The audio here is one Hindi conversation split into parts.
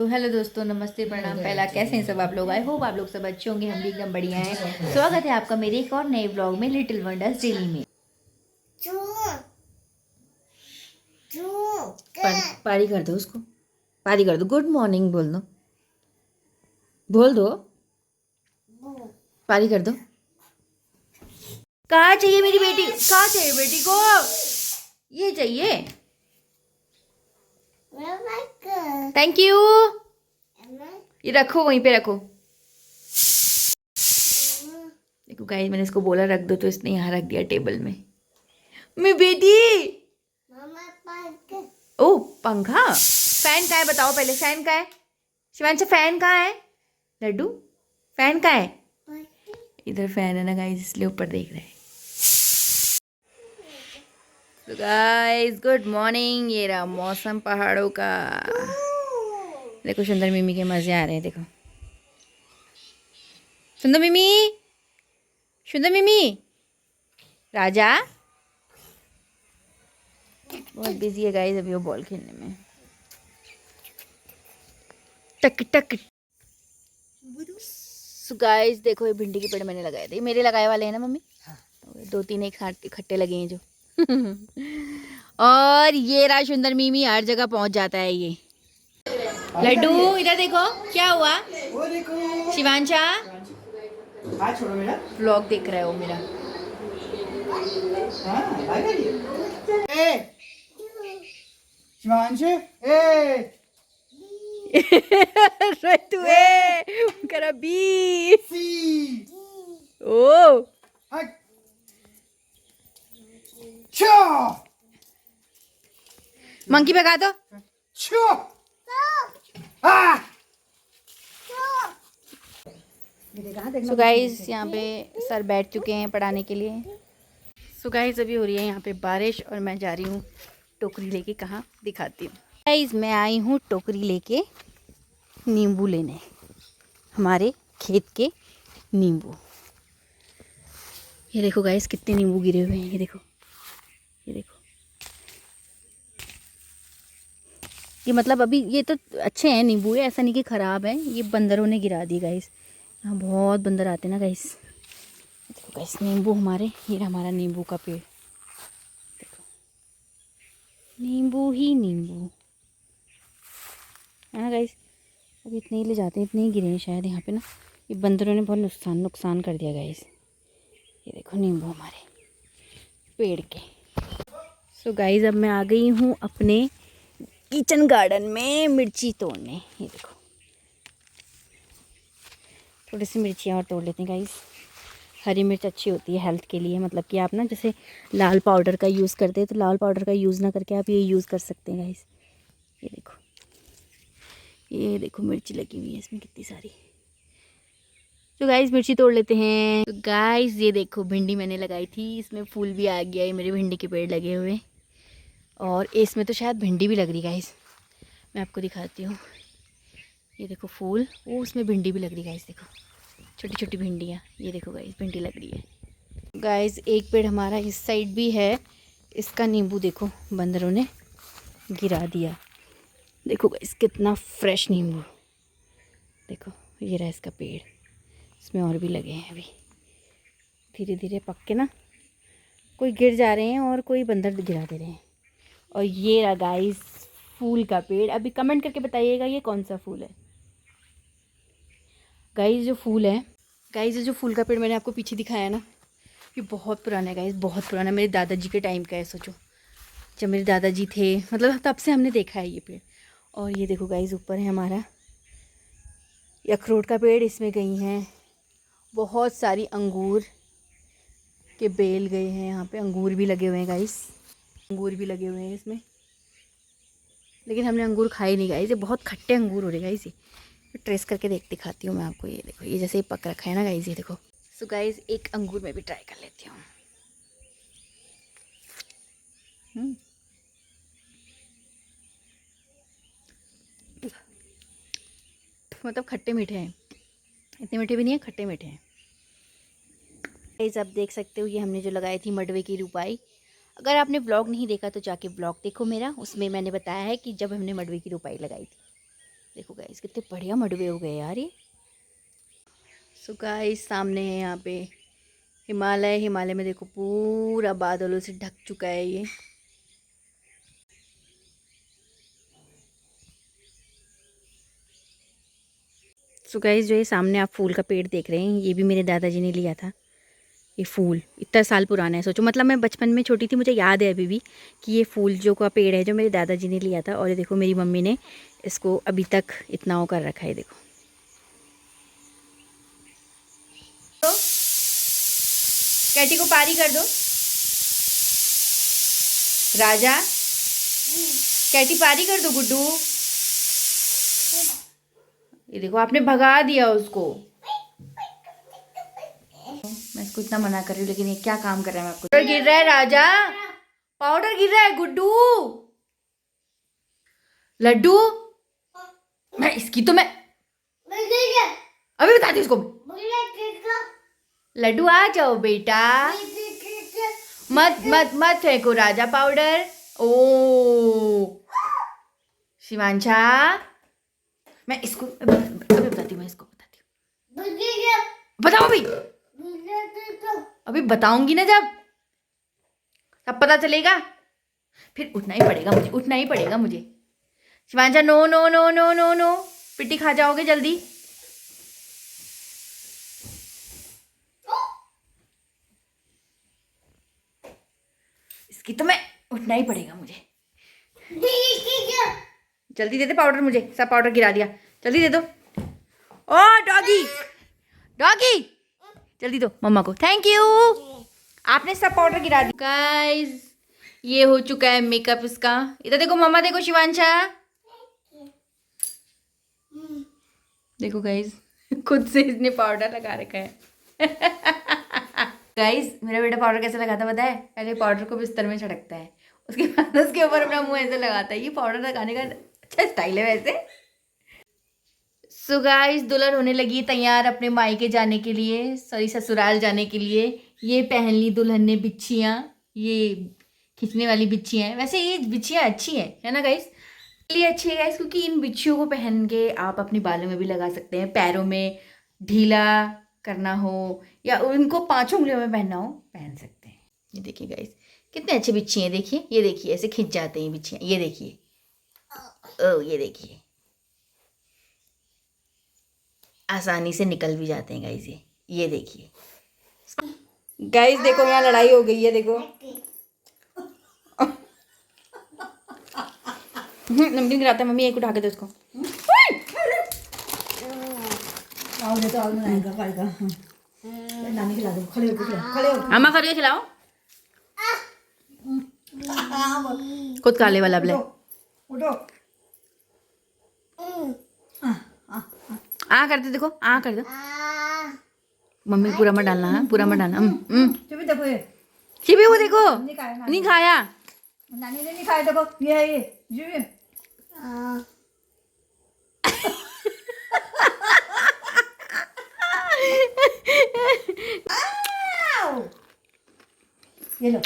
तो हेलो दोस्तों, नमस्ते, प्रणाम, पहला कैसे हैं सब आप लोग। आई होप आप लोग सब अच्छे होंगे। हम भी एकदम बढ़िया हैं। स्वागत है आपका मेरे एक और नए ब्लॉग में, लिटिल वंडर्स डेली में। पारी कर दो उसको, पारी कर दो। गुड मॉर्निंग बोल दो, बोल दो, पारी कर दो। कहाँ चाहिए मेरी बेटी, कहाँ चाहिए बेटी को? ये चाहिए। Thank you. ये रखो, वहीं पे रखो। देखो गाइस, मैंने इसको बोला रख दो तो इसने यहाँ रख दिया टेबल में। मेरी बेटी। ओ पंखा, फैन कहाँ है बताओ पहले, फैन कहाँ है? शिवांश फैन कहाँ है? लड्डू फैन कहाँ है? इधर फैन है ना गाइस, इसलिए ऊपर देख रहे हैं। तो गाइस गुड मॉर्निंग। ये रहा मौसम पहाड़ों का। देखो सुंदर मिमी के मजे आ रहे हैं। देखो सुंदर मिमी, सुंदर मिमी, राजा बहुत बिजी है गाइस अभी वो बॉल खेलने में। टक टक। सो गाइस देखो, ये भिंडी के पेड़ मैंने लगाए थे, मेरे लगाए वाले हैं ना मम्मी? हाँ। दो तीन एक साथ इकट्ठे लगे हैं जो। और ये रहा सुंदर मिमी, हर जगह पहुंच जाता है ये। लड्डू इधर देखो क्या हुआ। वो देखो शिवांशा छोड़ो, मेरा व्लॉग देख रहा है वो मेरा। शिवांश तू ए करा बी ओ मंकी भगा दो। सो गाइस यहाँ पे सर बैठ चुके हैं पढ़ाने के लिए। सो गाइस अभी हो रही है यहाँ पे बारिश और मैं जा रही हूँ टोकरी लेके। कहाँ दिखाती हूँ गाइस, मैं आई हूँ टोकरी लेके नींबू लेने, हमारे खेत के नींबू। ये देखो गाइस कितने नींबू गिरे हुए हैं, ये देखो, ये देखो। ये मतलब अभी ये तो अच्छे हैं नींबू, है ऐसा नहीं कि ख़राब है। ये बंदरों ने गिरा दी गाइस, यहाँ बहुत बंदर आते हैं ना गाइस। देखो गाइस नींबू हमारे, ये हमारा नींबू का पेड़, देखो नींबू ही नींबू है ना गाइस। अभी इतने ही ले जाते हैं, इतने ही गिरे हैं शायद यहाँ पे ना। ये बंदरों ने बहुत नुकसान कर दिया गाइस। ये देखो नींबू हमारे पेड़ के। सो गाइस अब मैं आ गई हूँ अपने किचन गार्डन में मिर्ची तोड़ने। ये देखो थोड़ी सी मिर्चियाँ और तोड़ लेते हैं गाइस। हरी मिर्च अच्छी होती है हेल्थ के लिए, मतलब कि आप ना जैसे लाल पाउडर का यूज़ करते हैं तो लाल पाउडर का यूज़ ना करके आप ये यूज़ कर सकते हैं गाइस। ये देखो, ये देखो मिर्ची लगी हुई है इसमें कितनी सारी। तो गाइस मिर्ची तोड़ लेते हैं। तो गाइस ये देखो भिंडी मैंने लगाई थी, इसमें फूल भी आ गया है। मेरे भिंडी के पेड़ लगे हुए, और इसमें तो शायद भिंडी भी लग रही गाइस, मैं आपको दिखाती हूँ। ये देखो फूल, वो उसमें भिंडी भी लग रही गाइस। देखो छोटी छोटी भिंडियाँ, ये देखो गाइस भिंडी लग रही है। गाइस एक पेड़ हमारा इस साइड भी है, इसका नींबू देखो बंदरों ने गिरा दिया। देखो गाइस कितना फ्रेश नींबू, देखो ये रहा इसका पेड़, इसमें और भी लगे हैं। अभी धीरे धीरे पक के ना कोई गिर जा रहे हैं और कोई बंदर गिरा दे रहे हैं। और ये रहा गाइस फूल का पेड़। अभी कमेंट करके बताइएगा ये कौन सा फूल है गाइस। जो फूल है गाइस, जो फूल का पेड़ मैंने आपको पीछे दिखाया ना, ये बहुत पुराना है गाइस, बहुत पुराना। मेरे दादाजी के टाइम का है। सोचो जब मेरे दादाजी थे, मतलब तब से हमने देखा है ये पेड़। और ये देखो गाइस ऊपर है हमारा अखरोट का पेड़, इसमें गई हैं बहुत सारी अंगूर के बेल गए हैं। यहाँ पे अंगूर भी लगे हुए हैं गाइस, अंगूर भी लगे हुए हैं इसमें, लेकिन हमने अंगूर खाए नहीं गाइस। ये बहुत खट्टे अंगूर हो रहे गाइस। ये ट्रेस करके दिखाती हूँ मैं आपको। ये देखो ये जैसे ही पक रखा है ना गाइस, ये देखो। सो गाइस एक अंगूर में भी ट्राई कर लेती हूँ। मतलब खट्टे मीठे हैं, इतने मीठे भी नहीं है, खट्टे मीठे हैं गाइस। आप देख सकते हो ये हमने जो लगाई थी मडवे की रुपाई। अगर आपने ब्लॉग नहीं देखा तो जाके ब्लॉग देखो मेरा, उसमें मैंने बताया है कि जब हमने मडवे की रुपाई लगाई थी। देखो गाइस कितने बढ़िया मडवे हो गए यार ये। सो गाइस सामने है यहाँ पे हिमालय। हिमालय में देखो पूरा बादलों से ढक चुका है ये। सो गाइस जो ये सामने आप फूल का पेड़ देख रहे हैं, ये भी मेरे दादाजी ने लिया था। ये फूल इतना साल पुराना है, सोचो। मतलब मैं बचपन में छोटी थी, मुझे याद है अभी भी कि ये फूल जो का पेड़ है जो मेरे दादाजी ने लिया था। और ये देखो मेरी मम्मी ने इसको अभी तक इतना वो कर रखा है। देखो तो कैटी को पारी कर दो राजा। कैटी पारी कर दो गुड्डू। ये देखो आपने भगा दिया उसको। मैं इसको इतना मना कर रही हूँ लेकिन ये क्या काम कर रहा है। मैं आपको पाउडर गिर रहा है राजा, पाउडर गिर रहा है गुड्डू। लड्डू मैं इसकी तो मैं अभी बताती हूँ इसको। लड्डू आ जाओ बेटा, मत मत मत फेंको राजा पाउडर। ओ शिवांशा मैं इसको अभी बताती हूँ। मैं इसको बताती हूँ। बताओ अभी, अभी बताऊंगी ना जब तब पता चलेगा। फिर उठना ही पड़ेगा मुझे, उठना ही पड़ेगा मुझे। Shivansha no no no no no no, पिट्टी खा जाओगे जल्दी। इसकी तो मैं उठना ही पड़ेगा मुझे। जल्दी दे दे पाउडर मुझे, सब पाउडर गिरा दिया। जल्दी दे दो। ओ डॉगी डॉगी जल्दी दो मम्मा को। थैंक यू, आपने सब पाउडर गिरा दिया। गाइस ये हो चुका है मेकअप इसका। इधर देखो मम्मा, देखो शिवांशा, देखो गाइस खुद से इसने पाउडर लगा रखा है। गाइस मेरा बेटा पाउडर कैसे लगाता है पता है? पहले पाउडर को बिस्तर में छिड़कता है, उसके बाद उसके ऊपर अपना मुंह ऐसे लगाता है। ये पाउडर लगाने का अच्छा स्टाइल है वैसे। सो गाइस दुल्हन होने लगी तैयार अपने मायके जाने के लिए, सॉरी ससुराल जाने के लिए। ये पहन ली दुल्हन ने बिच्छियाँ, ये खींचने वाली बिच्छियाँ हैं। वैसे ये बिच्छियाँ अच्छी है ना गाइस? इसलिए अच्छी है गाइस क्योंकि इन बिच्छियों को पहन के आप अपने बालों में भी लगा सकते हैं, पैरों में ढीला करना हो या उनको 5 उंगलियों में पहनना हो, पहन सकते हैं। ये देखिए गाइस कितने अच्छे बिच्छी हैं। देखिए ये देखिए ऐसे खिंच जाते हैं बिच्छियाँ। ये देखिए, ओ ये देखिए आसानी से निकल भी जाते हैं गाइस। ये देखिए गाइस, देखो यहाँ लड़ाई हो गई है। देखो नमकीन गिराता है। मम्मी एक उठा के दो उसको। अम्मा खड़े खिलाओ। खुद काले वाला ब्ले आ कर दो। देखो आ कर दो। मम्मी पूरा मत डालना है, पूरा मत डालना। चिभी वो देखो नहीं खाया। नानी ने नहीं खाया। देखो ये ये लो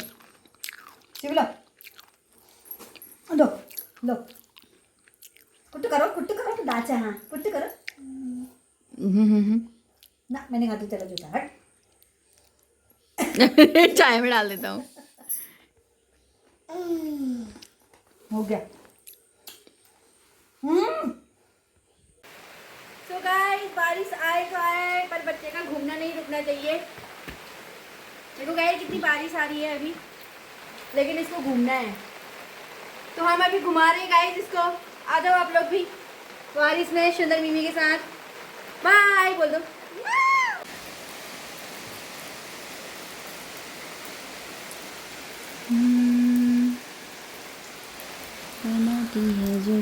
शिवला दो दो कुट्टू करो दाचा। हाँ कुट्टू करो ना, मैंने खाती। चलो जूता हट। चाय में डाल देता हूँ। हो गया। सो गाइस बारिश आए तो आए पर बच्चे का घूमना नहीं रुकना चाहिए। देखो गाइस कितनी बारिश आ रही है अभी, लेकिन इसको घूमना है तो हम अभी घुमा रहे हैं गाइस इसको। आ जाओ आप लोग भी बारिश में सुंदर मिमी के साथ। बाय बोल दो। है जो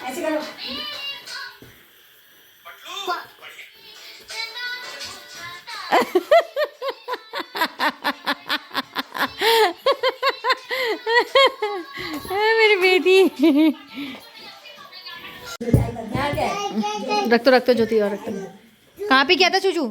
ऐसे करो। मेरी बेटी रख तो ज्योति और रख तो। कहाँ पे किया था चूचू?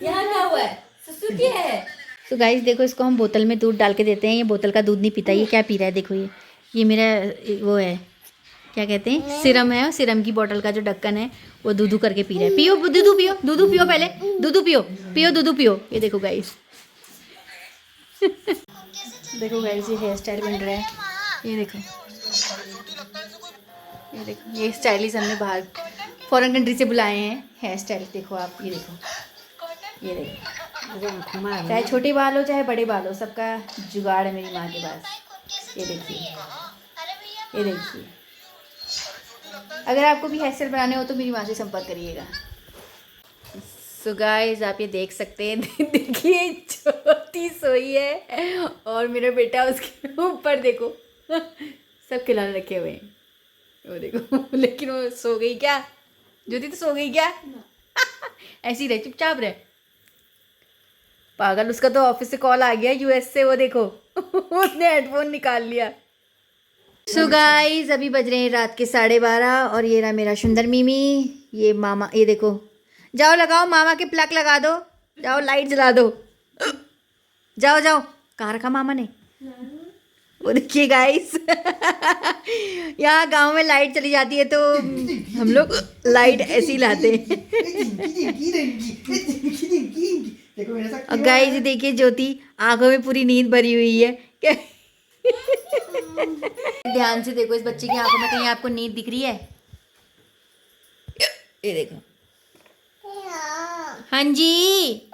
यहाँ क्या हुआ है? सुसु क्या है? तो गाइस देखो, इसको हम बोतल में दूध डाल के देते हैं। ये बोतल का दूध नहीं पीता। ये क्या पी रहा है देखो, ये मेरा वो है, क्या कहते हैं, सिरम है। सिरम की बोतल का जो ढक्कन है वो दूधू करके पी रहा है। पियो दूधू, पियो दूधू, पियो पहले दूधू, पियो पियो दूधू, पियो। ये देखो गाइस देखो गाइस, ये हेयर स्टाइल बन रहा है। ये देखो, ये देखो, ये स्टाइलिश हमने बाहर फॉरेन कंट्री से बुलाए हैं। हेयर स्टाइल देखो आप, ये देखो, ये देखो, चाहे छोटे बाल हो चाहे बड़े बाल हो, सबका जुगाड़ है मेरी माँ के पास। ये देखिए, ये देखिए। अगर आपको भी हेयर स्टाइल बनाने हो तो मेरी माँ से संपर्क करिएगा। सो गाइस, आप ये देख सकते हैं देखिए, छोटी सोई है और मेरा बेटा उसके ऊपर देखो सब खिलौने रखे हुए हैं। वो देखो लेकिन वो सो गई क्या? ज्योति तो सो गई क्या? ऐसी रहे, चुपचाप रहे। पागल, उसका तो ऑफिस से कॉल आ गया यूएस से। वो देखो उसने हेडफोन निकाल लिया। सो गाइस, अभी बज रहे हैं रात के 12:30 और ये रहा मेरा सुंदर मिमी। ये मामा, ये देखो, जाओ लगाओ मामा के प्लग लगा दो, जाओ लाइट जला दो, जाओ जाओ। कहाँ रखा मामा ने? वो देखिए गाइस यहाँ गांव में लाइट चली जाती है तो हम लोग लाइट ऐसे ही लाते हैं। और गाइस देखिए, ज्योति आंखों में पूरी नींद भरी हुई है। ध्यान से देखो, इस बच्चे की आंखों में कहीं आपको नींद दिख रही है? ये देखो। हाँ जी,